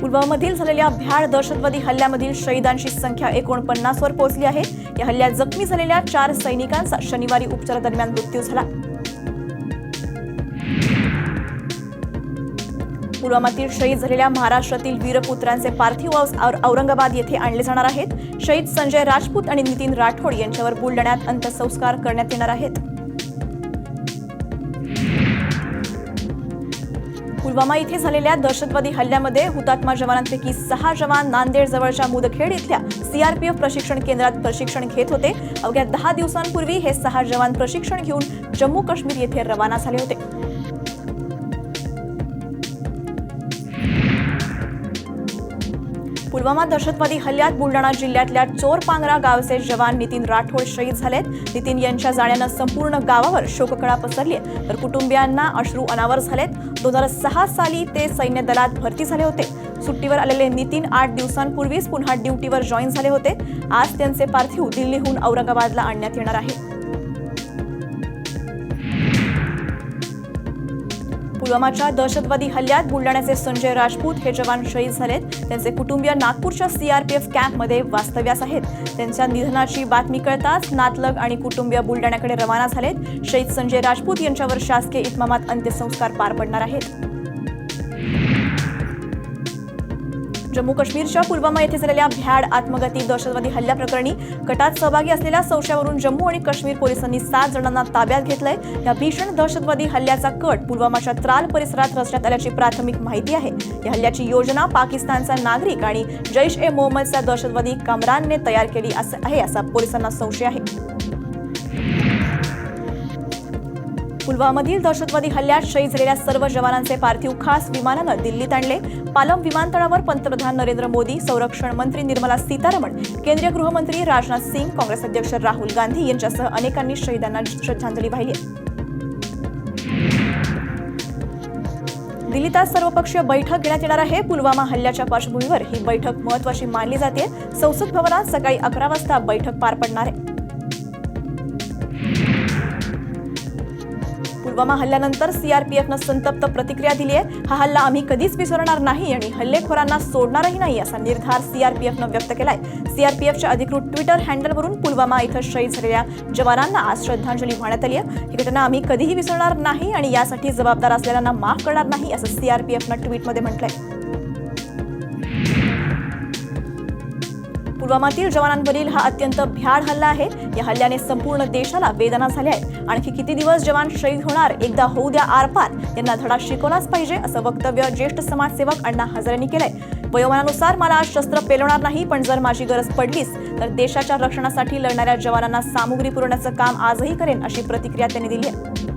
पुलवामामधील झालेल्या भ्याड दहशतवादी हल्ल्यामधील शहीदांची संख्या 49 वर पोहोचली आहे। या हल्ल्यात जखमी झालेल्या 4 सैनिकांचा शनिवारी उपचारादरम्यान मृत्यू झाला। पुलवामातील शहीद झालेल्या महाराष्ट्रातील वीरपुत्रांचे पार्थिव औरंगाबाद येथे आणले जाणार आहेत। शहीद संजय राजपूत आणि नितीन राठोड यांच्यावर बुलढाण्यात अंत्यसंस्कार करण्यात येणार आहेत। पुलवामा इथे झालेल्या दहशतवादी हल्ल्यामध्ये हुतात्मा जवानांपैकी 6 जवान नांदेड जवळच्या मुदखेड इथल्या सीआरपीएफ प्रशिक्षण केंद्रात प्रशिक्षण घेत होते। अवघ्या 10 दिवसांपूर्वी हे 6 जवान प्रशिक्षण घेऊन जम्मू काश्मीर येथे रवाना झाले होते। पुलवामा दहशतवादी हल्ल्यात बुलढाणा जिल्ह्यातल्या चोरपांगरा गावचे जवान नितीन राठोड शहीद झालेत। नितीन यांच्या जाण्यानं संपूर्ण गावावर शोककळा पसरली आहे, तर कुटुंबियांना अश्रू अनावर झालेत। 2006 साली ते सैन्य दलात भरती झाले होते। सुट्टीवर आलेले नितीन 8 दिवसांपूर्वीच पुन्हा ड्युटीवर जॉईन झाले होते। आज त्यांचे पार्थिव दिल्लीहून औरंगाबादला आणण्यात येणार आहे। पुलवामाच्या दहशतवादी हल्ल्यात बुलढाण्याचे संजय राजपूत हे जवान शहीद झालेत। त्यांचे कुटुंबीय नागपूरच्या सीआरपीएफ कॅम्पमध्ये वास्तव्यास आहेत। त्यांच्या निधनाची बातमी कळताच नातलग आणि कुटुंबीय बुलढाण्याकडे रवाना झालेत। शहीद संजय राजपूत यांच्यावर शासकीय इतमामात अंत्यसंस्कार पार पडणार आहेत। जम्मू काश्मीरच्या पुलवामा येथे झालेल्या भ्याड आत्मघाती दहशतवादी हल्ल्याप्रकरणी कटात सहभागी असलेल्या संशयावरून जम्मू आणि काश्मीर पोलिसांनी 7 जणांना ताब्यात घेतलंय। या भीषण दहशतवादी हल्ल्याचा कट पुलवामाच्या त्राल परिसरात रचण्यात आल्याची प्राथमिक माहिती आहे। या हल्ल्याची योजना पाकिस्तानचा नागरिक आणि जैश ए मोहम्मदचा दहशतवादी कमरानने तयार केली आहे असा पोलिसांना संशय आहे। पुलवामामधील दहशतवादी हल्ल्यात शहीद झालेल्या सर्व जवानांचे पार्थिव खास विमानानं दिल्लीत आणले। पालम विमानतळावर पंतप्रधान नरेंद्र मोदी, संरक्षण मंत्री निर्मला सीतारमण, केंद्रीय गृहमंत्री राजनाथ सिंग, काँग्रेस अध्यक्ष राहुल गांधी यांच्यासह अनेकांनी शहीदांना श्रद्धांजली वाहिली। दिल्लीत आज सर्वपक्षीय बैठक घेण्यात येणार आहे। पुलवामा हल्ल्याच्या पार्श्वभूमीवर ही बैठक महत्त्वाची मानली जाते। संसद भवनात सकाळी 11 वाजता बैठक पार पडणार आहे। पुलवामा हल्ल्यानंतर सीआरपीएफनं संतप्त प्रतिक्रिया दिली आहे। हा हल्ला आम्ही कधीच विसरणार नाही आणि हल्लेखोरांना सोडणारही नाही असा निर्धार सीआरपीएफनं व्यक्त केलाय। सीआरपीएफच्या अधिकृत ट्विटर हँडलवरून पुलवामा इथं शहीद झालेल्या जवानांना आज श्रद्धांजली वाहण्यात आली आहे। ही घटना आम्ही कधीही विसरणार नाही आणि यासाठी जबाबदार असलेल्यांना माफ करणार नाही असं सीआरपीएफनं ट्विटमध्ये म्हटलंय। पुलवामातील जवानांवरील हा अत्यंत भ्याड हल्ला आहे। या हल्ल्याने संपूर्ण देशाला वेदना झाल्या आहेत। आणखी किती दिवस जवान शहीद होणार, एकदा होऊ द्या आरपार, यांना धडा शिकवलाच पाहिजे असं वक्तव्य ज्येष्ठ समाजसेवक अण्णा हजारेंनी केलंय। वयोमानानुसार मला आज शस्त्र पेलवणार नाही, पण जर माझी गरज पडलीच तर देशाच्या रक्षणासाठी लढणाऱ्या जवानांना सामुग्री पुरवण्याचं काम आजही करेन अशी प्रतिक्रिया त्यांनी दिली आहे।